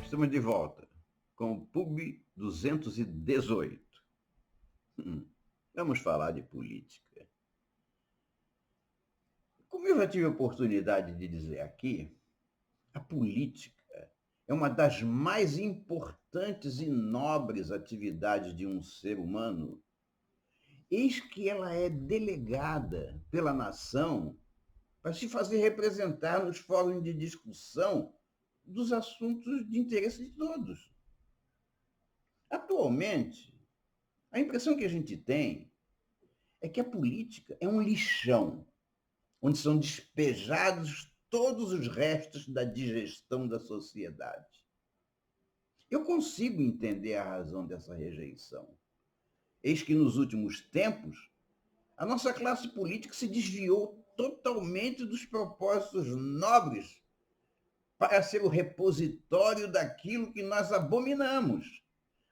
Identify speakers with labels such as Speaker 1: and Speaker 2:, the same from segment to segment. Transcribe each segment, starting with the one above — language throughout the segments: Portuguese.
Speaker 1: Estamos de volta com o PUB 218. Vamos falar de política. Como eu já tive a oportunidade de dizer aqui, a política é uma das mais importantes e nobres atividades de um ser humano, eis que ela é delegada pela nação para se fazer representar nos fóruns de discussão dos assuntos de interesse de todos. Atualmente, a impressão que a gente tem é que a política é um lixão, onde são despejados todos os restos da digestão da sociedade. Eu consigo entender a razão dessa rejeição. Eis que nos últimos tempos, a nossa classe política se desviou totalmente dos propósitos nobres para ser o repositório daquilo que nós abominamos.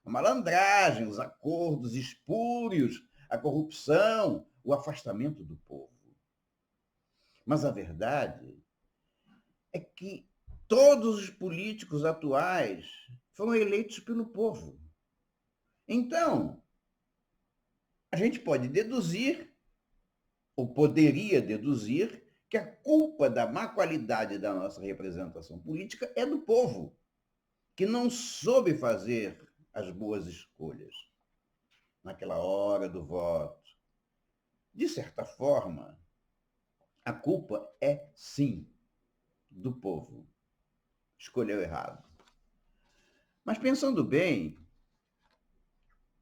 Speaker 1: A malandragem, os acordos espúrios, a corrupção, o afastamento do povo. Mas a verdade é que todos os políticos atuais foram eleitos pelo povo. Então, a gente pode deduzir, ou poderia deduzir, que a culpa da má qualidade da nossa representação política é do povo, que não soube fazer as boas escolhas naquela hora do voto. De certa forma, a culpa é, sim, do povo. Escolheu errado. Mas pensando bem,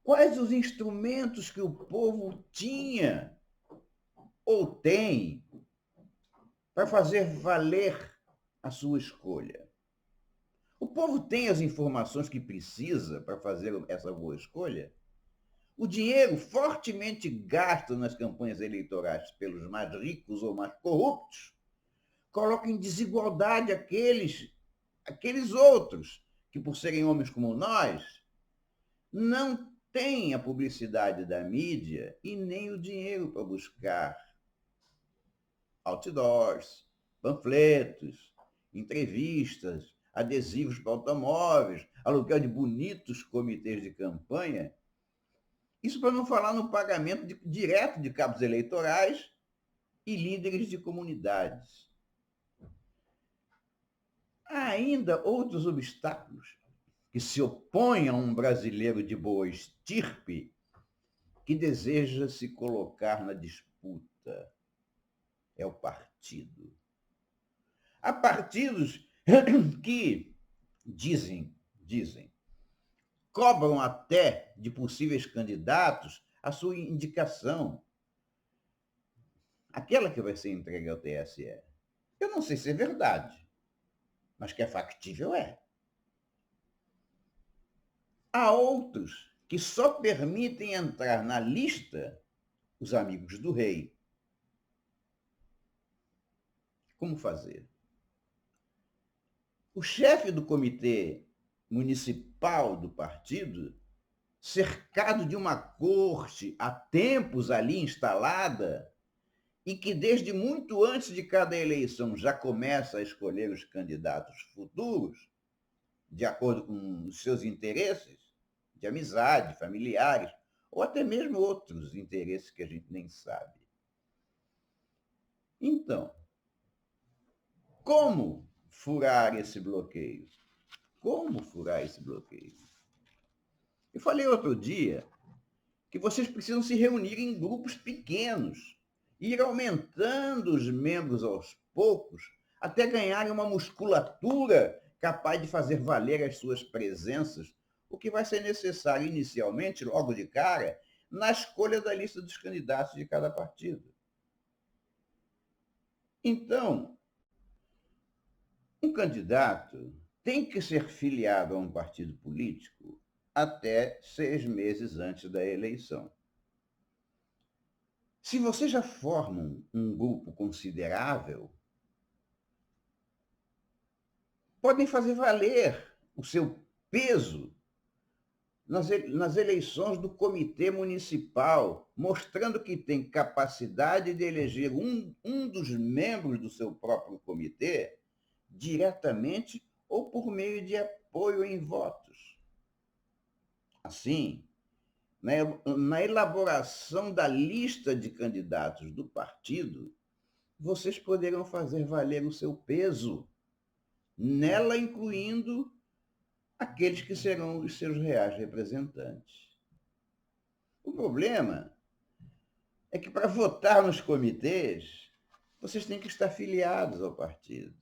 Speaker 1: quais os instrumentos que o povo tinha ou tem para fazer valer a sua escolha? O povo tem as informações que precisa para fazer essa boa escolha? O dinheiro fortemente gasto nas campanhas eleitorais pelos mais ricos ou mais corruptos coloca em desigualdade aqueles outros que, por serem homens como nós, não têm a publicidade da mídia e nem o dinheiro para buscar outdoors, panfletos, entrevistas, adesivos para automóveis, aluguel de bonitos comitês de campanha. Isso para não falar no pagamento direto de cabos eleitorais e líderes de comunidades. Há ainda outros obstáculos que se opõem a um brasileiro de boa estirpe que deseja se colocar na disputa. É o partido. Há partidos que dizem, cobram até de possíveis candidatos a sua indicação, aquela que vai ser entregue ao TSE. Eu não sei se é verdade, mas que é factível é. Há outros que só permitem entrar na lista os amigos do rei. Como fazer? O chefe do comitê municipal do partido, cercado de uma corte há tempos ali instalada, e que desde muito antes de cada eleição já começa a escolher os candidatos futuros, de acordo com os seus interesses, de amizade, familiares, ou até mesmo outros interesses que a gente nem sabe. Então, como furar esse bloqueio? Como furar esse bloqueio? Eu falei outro dia que vocês precisam se reunir em grupos pequenos, ir aumentando os membros aos poucos, até ganharem uma musculatura capaz de fazer valer as suas presenças, o que vai ser necessário inicialmente, logo de cara, na escolha da lista dos candidatos de cada partido. Então, um candidato tem que ser filiado a um partido político até 6 meses antes da eleição. Se vocês já formam um grupo considerável, podem fazer valer o seu peso nas eleições do comitê municipal, mostrando que tem capacidade de eleger um dos membros do seu próprio comitê diretamente ou por meio de apoio em votos. Assim, na elaboração da lista de candidatos do partido, vocês poderão fazer valer o seu peso, nela incluindo aqueles que serão os seus reais representantes. O problema é que para votar nos comitês, vocês têm que estar filiados ao partido.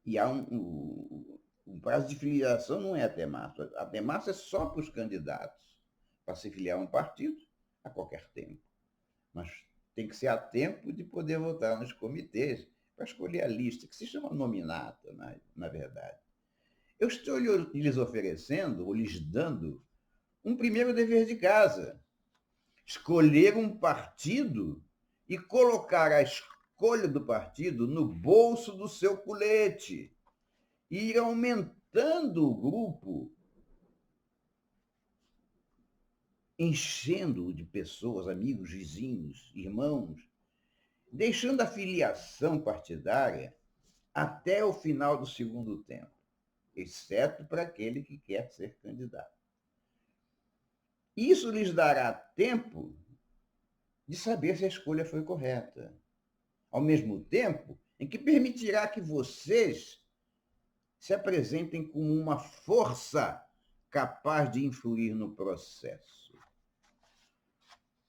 Speaker 1: E há um prazo de filiação não é até março. Até março é só para os candidatos, para se filiar a um partido a qualquer tempo. Mas tem que ser a tempo de poder votar nos comitês para escolher a lista, que se chama nominata, na verdade. Eu estou lhes oferecendo, ou lhes dando, um primeiro dever de casa. Escolher um partido e colocar a escolha do partido no bolso do seu colete e ir aumentando o grupo, enchendo-o de pessoas, amigos, vizinhos, irmãos, deixando a filiação partidária até o final do segundo tempo, exceto para aquele que quer ser candidato. Isso lhes dará tempo de saber se a escolha foi correta, ao mesmo tempo em que permitirá que vocês se apresentem como uma força capaz de influir no processo.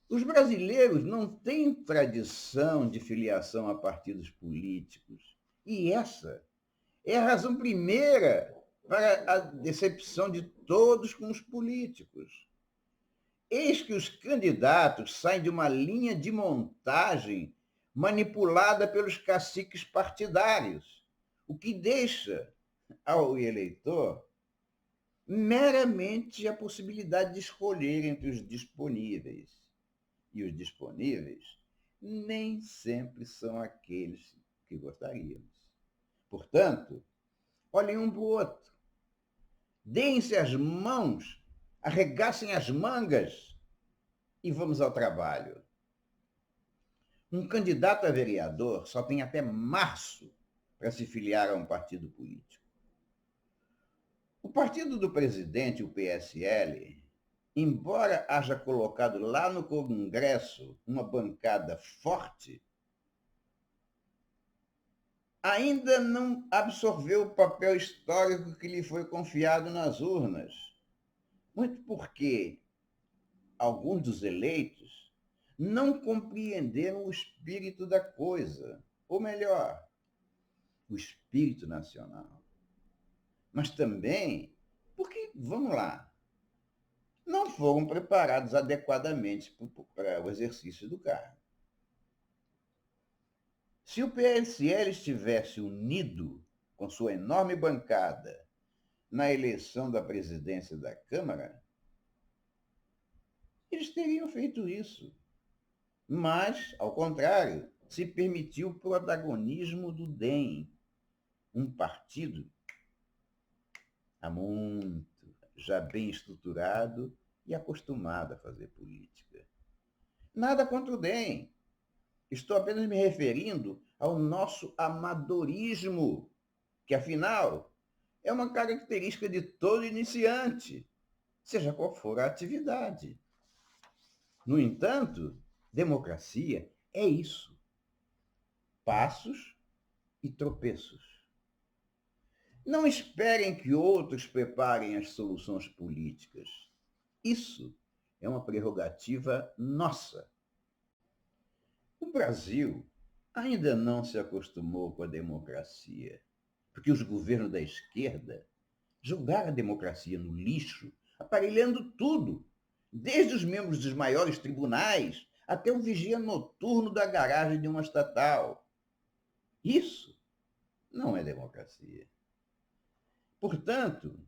Speaker 1: Os brasileiros não têm tradição de filiação a partidos políticos, e essa é a razão primeira para a decepção de todos com os políticos. Eis que os candidatos saem de uma linha de montagem manipulada pelos caciques partidários, o que deixa ao eleitor meramente a possibilidade de escolher entre os disponíveis. E os disponíveis nem sempre são aqueles que gostaríamos. Portanto, olhem um para o outro, deem-se as mãos, arregassem as mangas e vamos ao trabalho. Um candidato a vereador só tem até março para se filiar a um partido político. O partido do presidente, o PSL, embora haja colocado lá no Congresso uma bancada forte, ainda não absorveu o papel histórico que lhe foi confiado nas urnas. Muito porque alguns dos eleitos não compreenderam o espírito da coisa, ou melhor, o espírito nacional. Mas também porque, vamos lá, não foram preparados adequadamente para o exercício do cargo. Se o PSL estivesse unido com sua enorme bancada na eleição da presidência da Câmara, eles teriam feito isso. Mas, ao contrário, se permitiu o protagonismo do DEM, um partido há muito, já bem estruturado e acostumado a fazer política. Nada contra o DEM. Estou apenas me referindo ao nosso amadorismo, que, afinal, é uma característica de todo iniciante, seja qual for a atividade. No entanto, democracia é isso. Passos e tropeços. Não esperem que outros preparem as soluções políticas. Isso é uma prerrogativa nossa. O Brasil ainda não se acostumou com a democracia, porque os governos da esquerda jogaram a democracia no lixo, aparelhando tudo, desde os membros dos maiores tribunais até o vigia noturno da garagem de uma estatal. Isso não é democracia. Portanto,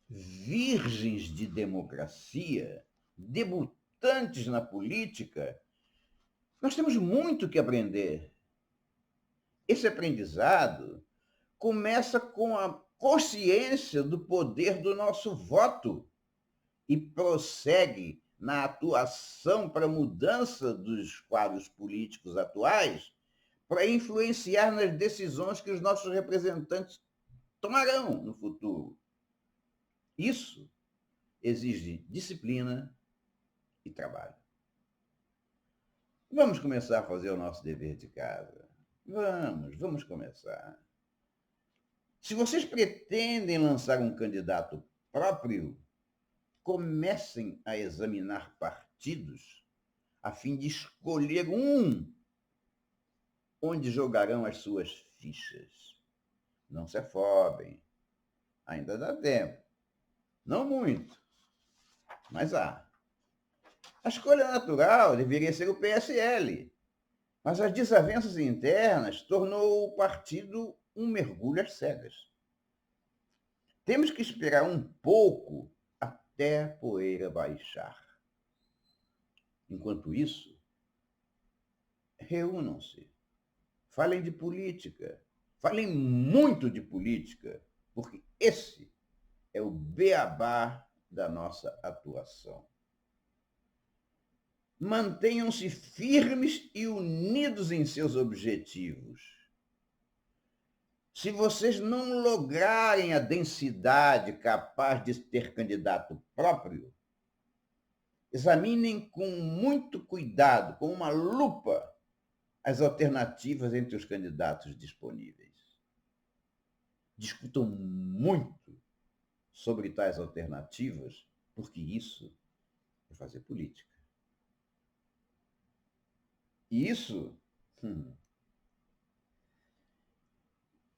Speaker 1: virgens de democracia, debutantes na política, nós temos muito que aprender. Esse aprendizado começa com a consciência do poder do nosso voto e prossegue na atuação para a mudança dos quadros políticos atuais, para influenciar nas decisões que os nossos representantes tomarão no futuro. Isso exige disciplina e trabalho. Vamos começar a fazer o nosso dever de casa. Vamos começar. Se vocês pretendem lançar um candidato próprio, comecem a examinar partidos a fim de escolher um onde jogarão as suas fichas. Não se afobem. Ainda dá tempo. Não muito, mas há. A escolha natural deveria ser o PSL, mas as desavenças internas tornou o partido um mergulho às cegas. Temos que esperar um pouco até a poeira baixar. Enquanto isso, reúnam-se, falem de política, falem muito de política, porque esse é o beabá da nossa atuação. Mantenham-se firmes e unidos em seus objetivos. Se vocês não lograrem a densidade capaz de ter candidato próprio, examinem com muito cuidado, com uma lupa, as alternativas entre os candidatos disponíveis. Discutam muito sobre tais alternativas, porque isso é fazer política. E isso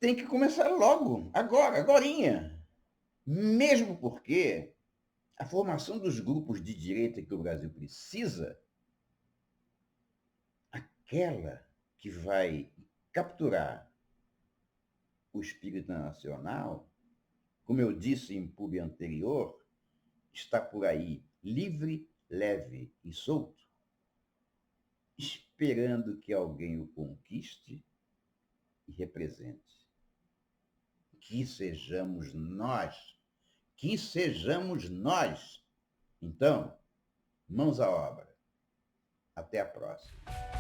Speaker 1: tem que começar logo, agora, agorinha. Mesmo porque a formação dos grupos de direita que o Brasil precisa, aquela que vai capturar o espírito nacional, como eu disse em pub anterior, está por aí, livre, leve e solto, esperando que alguém o conquiste e represente. Que sejamos nós. Que sejamos nós. Então, mãos à obra. Até a próxima.